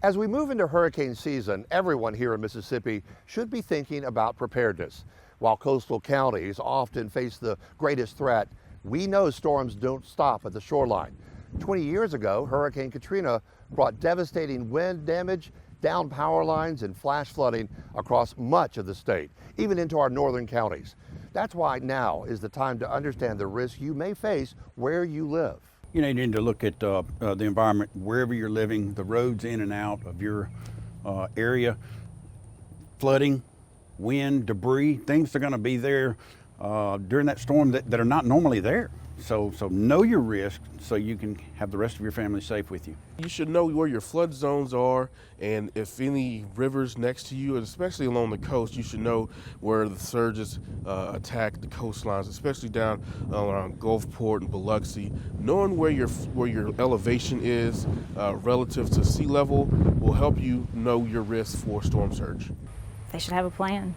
As we move into hurricane season, everyone here in Mississippi should be thinking about preparedness. While coastal counties often face the greatest threat, we know storms don't stop at the shoreline. 20 years ago, Hurricane Katrina brought devastating wind damage, downed power lines, and flash flooding across much of the state, even into our northern counties. That's why now is the time to understand the risks you may face where you live. You need to look at the environment wherever you're living, the roads in and out of your area, flooding, wind, debris, things that are going to be there during that storm that are not normally there. So know your risk so you can have the rest of your family safe with you. You should know where your flood zones are, and if any rivers next to you, and especially along the coast, you should know where the surges attack the coastlines, especially down around Gulfport and Biloxi. Knowing where your elevation is relative to sea level will help you know your risk for storm surge. They should have a plan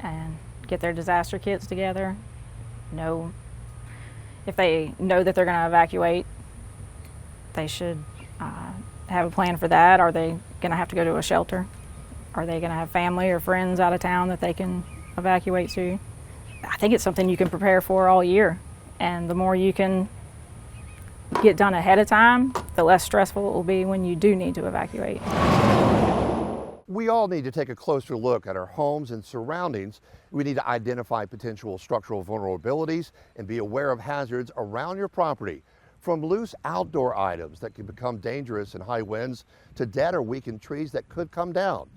and get their disaster kits together. If they know that they're going to evacuate, they should have a plan for that. Are they going to have to go to a shelter? Are they going to have family or friends out of town that they can evacuate to? I think it's something you can prepare for all year. And the more you can get done ahead of time, the less stressful it will be when you do need to evacuate. We all need to take a closer look at our homes and surroundings. We need to identify potential structural vulnerabilities and be aware of hazards around your property, from loose outdoor items that can become dangerous in high winds to dead or weakened trees that could come down.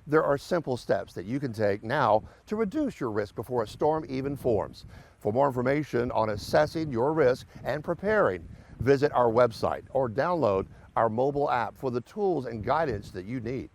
There are simple steps that you can take now to reduce your risk before a storm even forms. For more information on assessing your risk and preparing, visit our website or download our mobile app for the tools and guidance that you need.